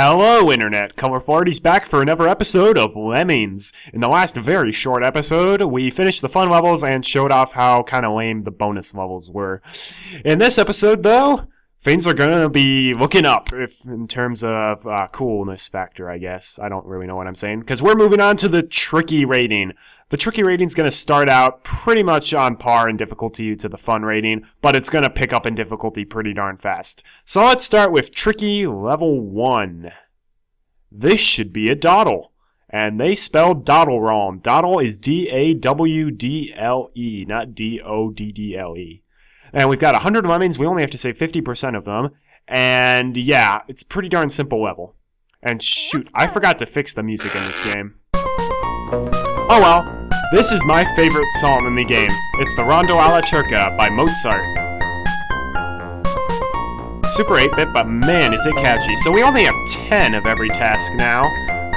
Hello, Internet! Colorful Arty's back for another episode of Lemmings. In the last very short episode, we finished the fun levels and showed off how kind of lame the bonus levels were. In this episode, though, things are going to be looking up in terms of coolness factor, I guess. I don't really know what I'm saying, because we're moving on to the tricky rating. The tricky rating is going to start out pretty much on par in difficulty to the fun rating, but it's going to pick up in difficulty pretty darn fast. So let's start with tricky level 1. This should be a dawdle, and they spelled dawdle wrong. Dawdle is D-A-W-D-L-E, not D-O-D-D-L-E. And we've got 100 lemmings. We only have to save 50% of them. And yeah, it's a pretty darn simple level. And shoot, I forgot to fix the music in this game. Oh well. This is my favorite song in the game. It's the Rondo alla Turca by Mozart. Super 8-bit, but man is it catchy. So we only have 10 of every task now,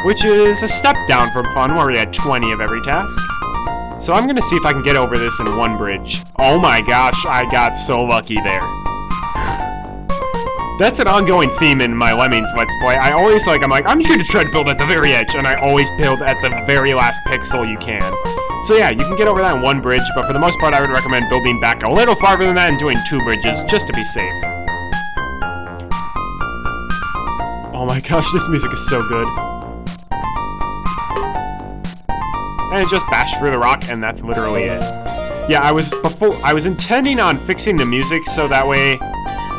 which is a step down from fun where we had 20 of every task. So I'm gonna see if I can get over this in one bridge. Oh my gosh, I got so lucky there. That's an ongoing theme in my Lemmings Let's Play. I'm here to try to build at the very edge, and I always build at the very last pixel you can. So yeah, you can get over that in one bridge, but for the most part I would recommend building back a little farther than that and doing 2 bridges, just to be safe. Oh my gosh, this music is so good. And just bash through the rock, and that's literally it. Yeah, I was intending on fixing the music so that way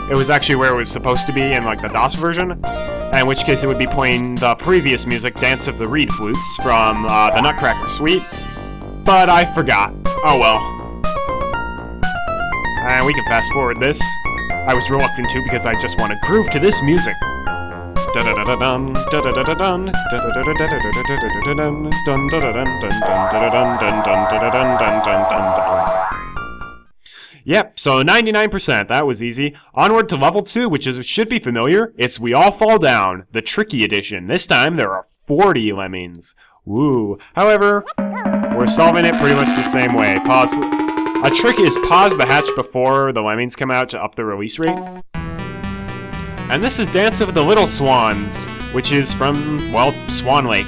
it was actually where it was supposed to be in like the DOS version, in which case it would be playing the previous music, Dance of the Reed Flutes, from the Nutcracker Suite, but I forgot. Oh well. And we can fast forward this. I was reluctant to because I just want to groove to this music. Yep, so 99%, that was easy. Onward to level 2, which should be familiar. It's We All Fall Down, the tricky edition. This time, there are 40 lemmings. Woo. However, we're solving it pretty much the same way. A trick is pause the hatch before the lemmings come out to up the release rate. And this is Dance of the Little Swans, which is from, well, Swan Lake.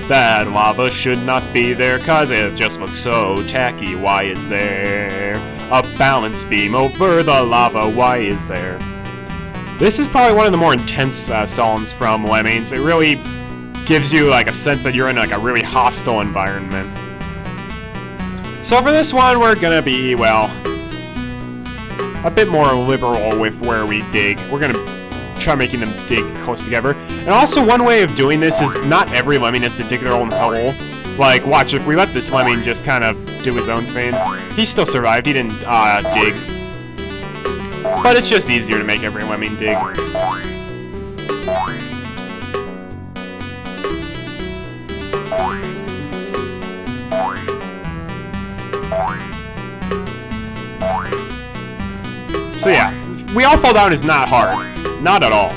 That lava should not be there, cause it just looks so tacky. Why is there a balance beam over the lava? Why is there? This is probably one of the more intense songs from Lemmings. It really gives you like a sense that you're in like a really hostile environment. So for this one, we're gonna be, well, a bit more liberal with where we dig. We're gonna try making them dig close together. And also one way of doing this is not every lemming has to dig their own hole. Like, watch, if we let this lemming just kind of do his own thing, he still survived, he didn't dig. But it's just easier to make every lemming dig. So yeah, We All Fall Down is not hard. Not at all.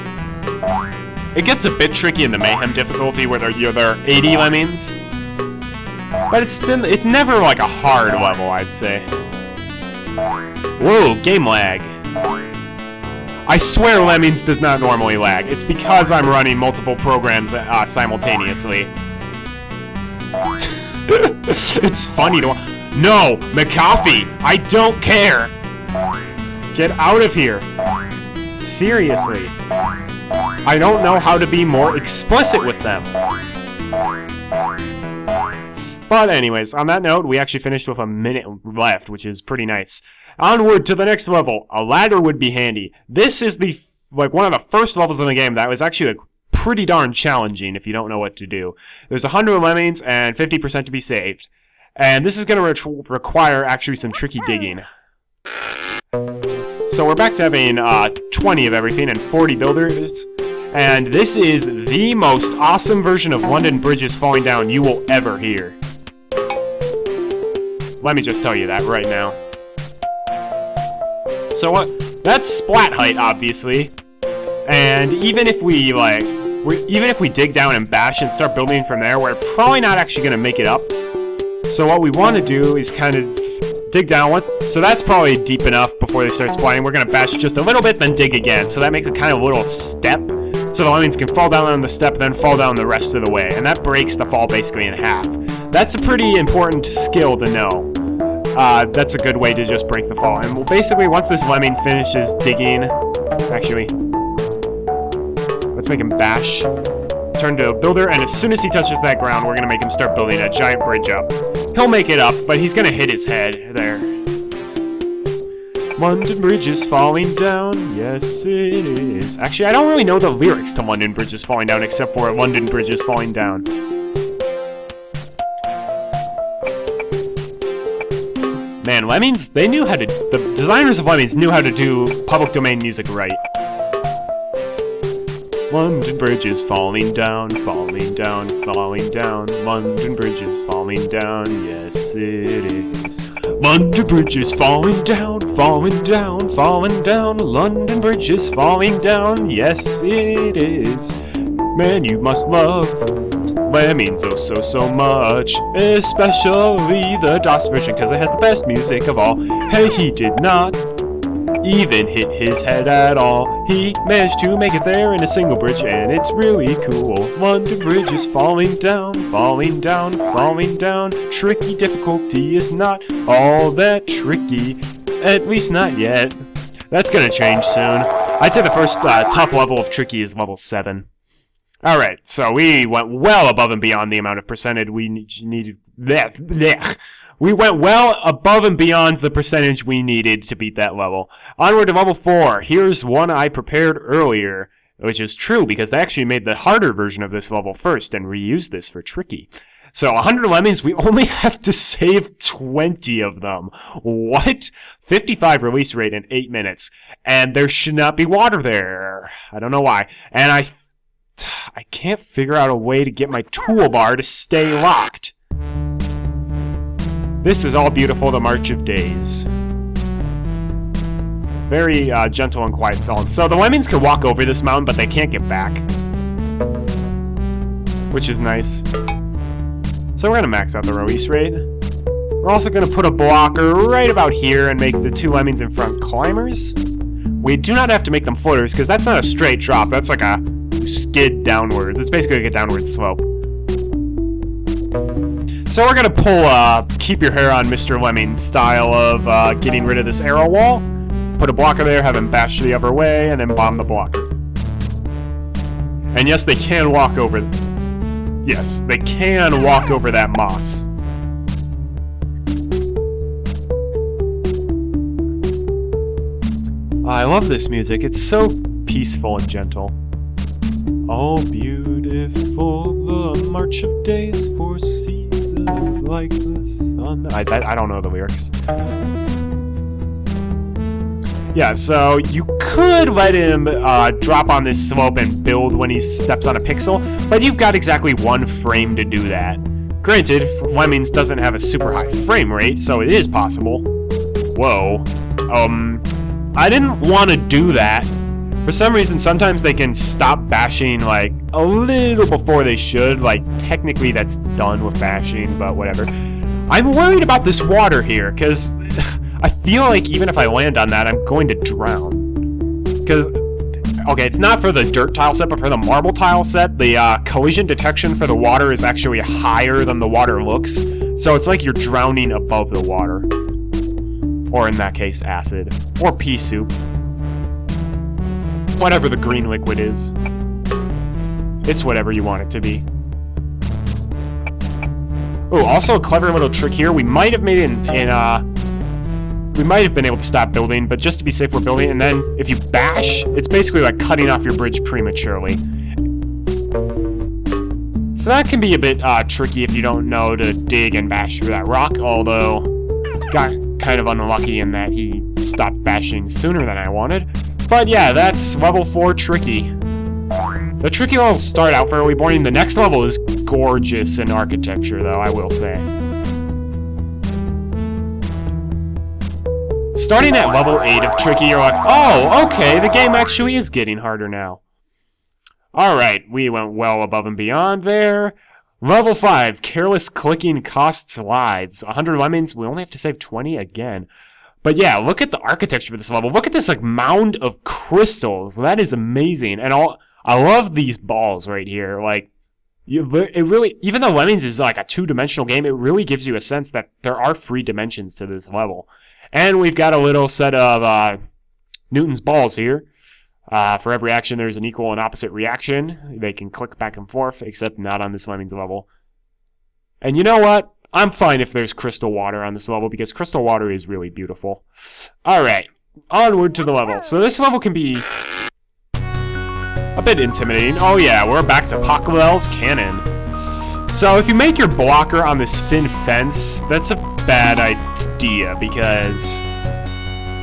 It gets a bit tricky in the Mayhem difficulty where there are 80 lemmings. But it's never like a hard level, I'd say. Whoa, game lag. I swear Lemmings does not normally lag. It's because I'm running multiple programs simultaneously. It's funny to... No! McAfee! I don't care! Get out of here! Seriously. I don't know how to be more explicit with them. But anyways, on that note, we actually finished with a minute left, which is pretty nice. Onward to the next level. A ladder would be handy. This is one of the first levels in the game that was actually pretty darn challenging if you don't know what to do. There's 100 lemmings and 50% to be saved. And this is going to require actually some tricky digging. So we're back to having 20 of everything and 40 builders. And this is the most awesome version of London bridges falling down you will ever hear. Let me just tell you that right now. So what? That's splat height, obviously. And even if we dig down and bash and start building from there, we're probably not actually going to make it up. So what we want to do is kind of dig down once. So that's probably deep enough before they start spawning. We're going to bash just a little bit, then dig again. So that makes a kind of little step. So the lemmings can fall down on the step, then fall down the rest of the way. And that breaks the fall basically in half. That's a pretty important skill to know. That's a good way to just break the fall. And we'll basically, once this lemming finishes digging... Actually, let's make him bash. Turn to a builder, and as soon as he touches that ground, we're going to make him start building a giant bridge up. He'll make it up, but he's going to hit his head there. London Bridge is falling down, yes it is. Actually, I don't really know the lyrics to London Bridge is falling down, except for London Bridge is falling down. Man, Lemmings, they knew how to... The designers of Lemmings knew how to do public domain music right. London Bridge is falling down, falling down, falling down. London Bridge is falling down, yes it is. London Bridge is falling down, falling down, falling down. London Bridge is falling down, yes it is. Man, you must love Lemmings oh so much, especially the DOS version, because it has the best music of all. Hey, he did not even hit his head at all. He managed to make it there in a single bridge, and it's really cool. London Bridge is falling down, falling down, falling down. Tricky difficulty is not all that tricky, at least not yet. That's gonna change soon. I'd say the first tough level of tricky is level 7. Alright, so we went well above and beyond the amount of percentage we needed. We went well above and beyond the percentage we needed to beat that level. Onward to level 4. Here's one I prepared earlier, which is true because they actually made the harder version of this level first and reused this for tricky. So 100 lemmings, we only have to save 20 of them. What? 55 release rate in 8 minutes. And there should not be water there. I don't know why. And I can't figure out a way to get my toolbar to stay locked. This is all beautiful, the March of Days. Very gentle and quiet sound. So the lemmings can walk over this mountain, but they can't get back. Which is nice. So we're going to max out the release rate. We're also going to put a blocker right about here and make the 2 lemmings in front climbers. We do not have to make them floaters, because that's not a straight drop. That's like a skid downwards. It's basically like a downward slope. So we're going to pull Keep Your Hair on Mr. Lemming style of getting rid of this arrow wall. Put a blocker there, have him bash the other way, and then bomb the blocker. And yes, they can walk over... Yes, they can walk over that moss. I love this music. It's so peaceful and gentle. Oh, beautiful, the march of days for seasons like the sun. I don't know the lyrics. Yeah, so you could let him drop on this slope and build when he steps on a pixel, but you've got exactly 1 frame to do that. Granted, Lemmings doesn't have a super high frame rate, so it is possible. Whoa. I didn't want to do that. For some reason, sometimes they can stop bashing, like, a little before they should. Like, technically that's done with bashing, but whatever. I'm worried about this water here, because I feel like even if I land on that, I'm going to drown. Because, okay, it's not for the dirt tile set, but for the marble tile set, the collision detection for the water is actually higher than the water looks. So it's like you're drowning above the water. Or in that case, acid. Or pea soup. Whatever the green liquid is. It's whatever you want it to be. Oh, also a clever little trick here. We might have made it we might have been able to stop building, but just to be safe, we're building. And then if you bash, it's basically like cutting off your bridge prematurely. So that can be a bit tricky if you don't know to dig and bash through that rock, although got kind of unlucky in that he stopped bashing sooner than I wanted. But yeah, that's level 4 tricky. The tricky levels start out fairly boring. The next level is gorgeous in architecture, though, I will say. Starting at level 8 of tricky, you're like, oh, okay, the game actually is getting harder now. Alright, we went well above and beyond there. Level 5, careless clicking costs lives. 100 lemons, we only have to save 20 again. But yeah, look at the architecture for this level. Look at this like mound of crystals. That is amazing. And I love these balls right here. Like, it really, even though Lemmings is like a two-dimensional game, it really gives you a sense that there are 3 dimensions to this level. And we've got a little set of Newton's balls here. For every action, there's an equal and opposite reaction. They can click back and forth, except not on this Lemmings level. And you know what? I'm fine if there's crystal water on this level, because crystal water is really beautiful. Alright, onward to the level. So this level can be a bit intimidating. Oh yeah, we're back to Pocklewell's Cannon. So if you make your blocker on this thin fence, that's a bad idea, because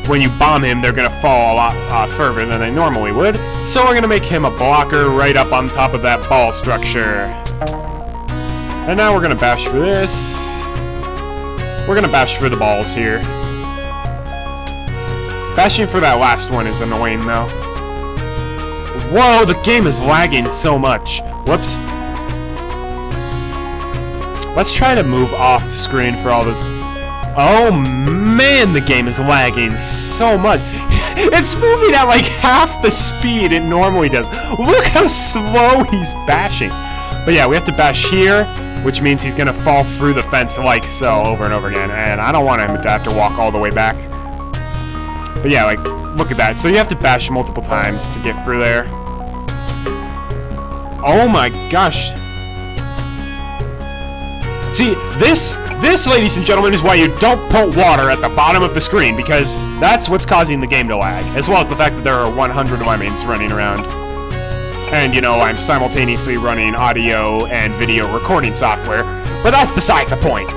when you bomb him, they're going to fall a lot further than they normally would. So we're going to make him a blocker right up on top of that ball structure. And now we're going to bash for this. We're going to bash for the balls here. Bashing for that last one is annoying, though. Whoa, the game is lagging so much. Whoops. Let's try to move off screen for all this. Oh man, the game is lagging so much. It's moving at like half the speed it normally does. Look how slow he's bashing. But yeah, we have to bash here, which means he's going to fall through the fence like so over and over again. And I don't want him to have to walk all the way back. But yeah, like, look at that. So you have to bash multiple times to get through there. Oh my gosh. See, this, ladies and gentlemen, is why you don't put water at the bottom of the screen, because that's what's causing the game to lag, as well as the fact that there are 100 lemmings running around. And, you know, I'm simultaneously running audio and video recording software, but that's beside the point.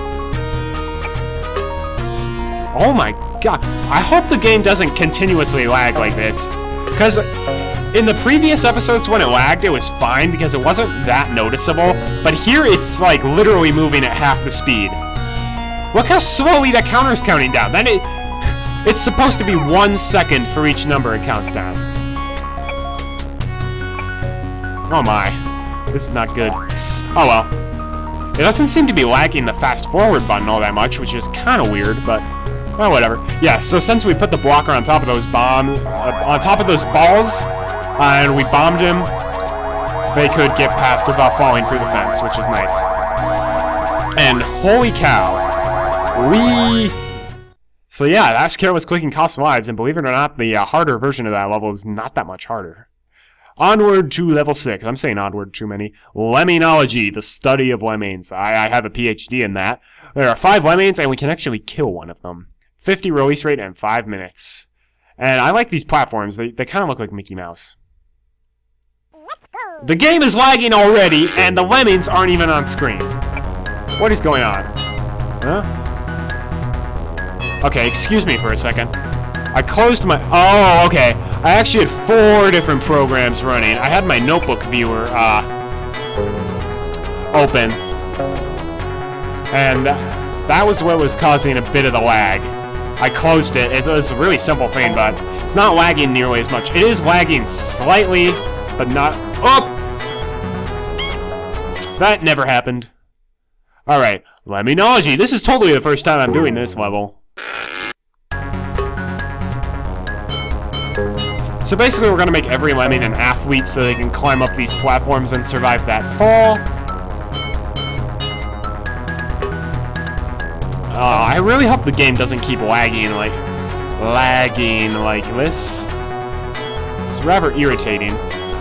Oh my god. I hope the game doesn't continuously lag like this, because in the previous episodes when it lagged, it was fine because it wasn't that noticeable, but here it's like literally moving at half the speed. Look how slowly that counter's counting down. Then it's supposed to be 1 second for each number it counts down. Oh my. This is not good. Oh well. It doesn't seem to be lagging the fast forward button all that much, which is kind of weird, but well, whatever. Yeah, so since we put the blocker on top of those balls, and we bombed him, they could get past without falling through the fence, which is nice. And holy cow, So yeah, that's careless clicking costs lives, and believe it or not, the harder version of that level is not that much harder. Onward to level 6. I'm saying onward too many. Lemmingology, the study of lemmings. I have a Ph.D. in that. There are 5 lemmings, and we can actually kill one of them. 50 release rate and 5 minutes. And I like these platforms. They kind of look like Mickey Mouse. The game is lagging already, and the lemmings aren't even on screen. What is going on? Huh? Okay, excuse me for a second. I closed my... Oh, okay. I actually had 4 different programs running. I had my notebook viewer open. And that was what was causing a bit of the lag. I closed it. It was a really simple thing, but it's not lagging nearly as much. It is lagging slightly, but not... Oh! That never happened. Alright, Lemmingology. This is totally the first time I'm doing this level. So basically we're going to make every lemming an athlete so they can climb up these platforms and survive that fall. I really hope the game doesn't keep lagging like this. It's rather irritating.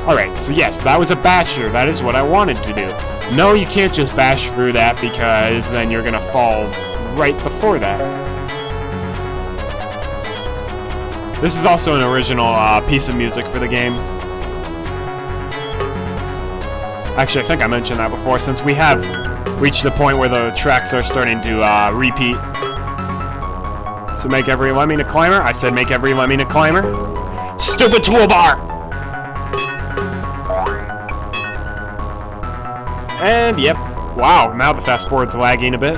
Alright, so yes, that was a basher. That is what I wanted to do. No, you can't just bash through that because then you're gonna fall right before that. This is also an original piece of music for the game. Actually, I think I mentioned that before, since we have reached the point where the tracks are starting to repeat. So make every lemming a climber. I said make every lemming a climber. Stupid toolbar! And, yep. Wow, now the fast forward's lagging a bit.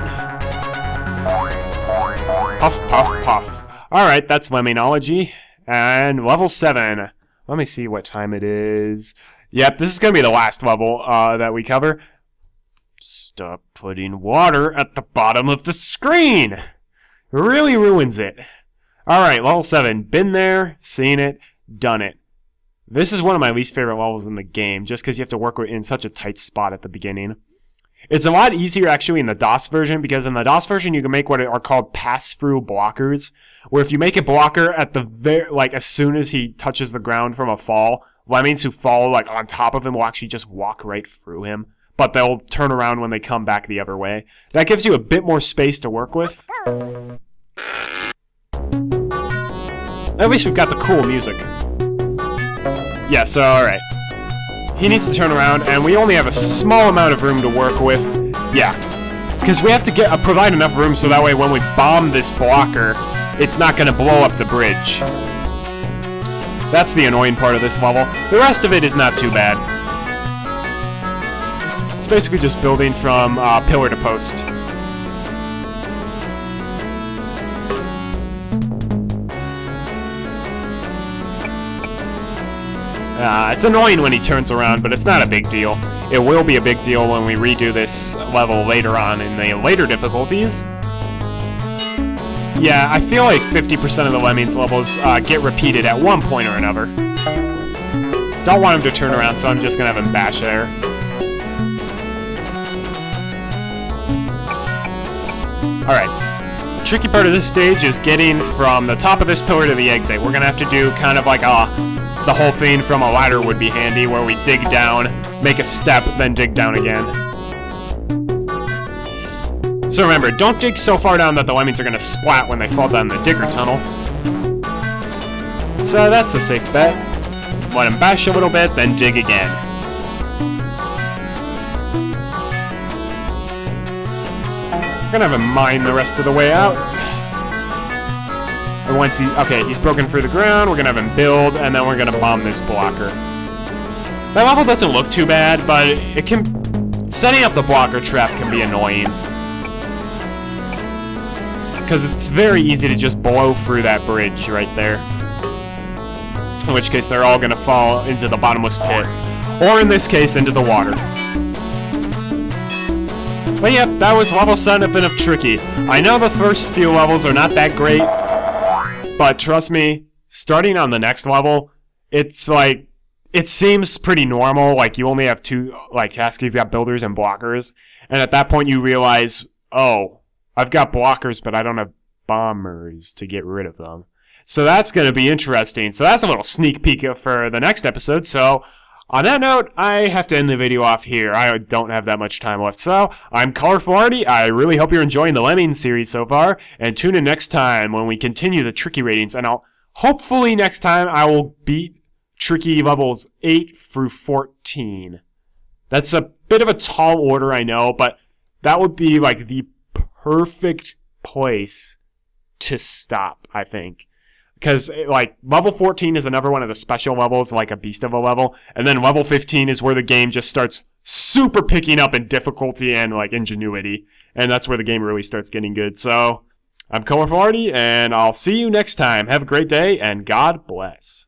Puff, puff, puff. Alright, that's Lemmingology. And level 7. Let me see what time it is. Yep, this is going to be the last level that we cover. Stop putting water at the bottom of the screen! It really ruins it. Alright, level 7. Been there, seen it, done it. This is one of my least favorite levels in the game, just because you have to work in such a tight spot at the beginning. It's a lot easier actually in the DOS version, because in the DOS version you can make what are called pass-through blockers, where if you make a blocker at the as soon as he touches the ground from a fall, lemmings who fall on top of him will actually just walk right through him, but they'll turn around when they come back the other way. That gives you a bit more space to work with. At least we've got the cool music. Yeah, so alright. He needs to turn around, and we only have a small amount of room to work with. Yeah. Because we have to provide enough room so that way when we bomb this blocker, it's not going to blow up the bridge. That's the annoying part of this level. The rest of it is not too bad. It's basically just building from pillar to post. It's annoying when he turns around, but it's not a big deal. It will be a big deal when we redo this level later on in the later difficulties. Yeah, I feel like 50% of the Lemmings levels get repeated at one point or another. Don't want him to turn around, so I'm just going to have him bash there. Alright. The tricky part of this stage is getting from the top of this pillar to the exit. We're going to have to do kind of like the whole thing from a ladder would be handy, where we dig down, make a step, then dig down again. So remember, don't dig so far down that the lemmings are going to splat when they fall down the digger tunnel. So that's the safe bet. Let him bash a little bit, then dig again. We're going to have him mine the rest of the way out. And once he's broken through the ground, we're going to have him build, and then we're going to bomb this blocker. That level doesn't look too bad, but setting up the blocker trap can be annoying. Because it's very easy to just blow through that bridge right there. In which case, they're all going to fall into the bottomless pit. Or in this case, into the water. But yep, that was level 7 of Tricky. I know the first few levels are not that great, but trust me, starting on the next level, it's like, it seems pretty normal. Like, you only have two tasks. You've got builders and blockers. And at that point, you realize, oh, I've got blockers, but I don't have bombers to get rid of them. So that's going to be interesting. So that's a little sneak peek for the next episode. So on that note, I have to end the video off here. I don't have that much time left. So I'm Colorful Arty. I really hope you're enjoying the Lemmings series so far. And tune in next time when we continue the Tricky ratings. And hopefully next time I will beat Tricky levels 8 through 14. That's a bit of a tall order, I know, but that would be like the perfect place to stop, I think. Because, level 14 is another one of the special levels, like a beast of a level. And then level 15 is where the game just starts super picking up in difficulty and, ingenuity. And that's where the game really starts getting good. So, I'm Colorful Arty, and I'll see you next time. Have a great day, and God bless.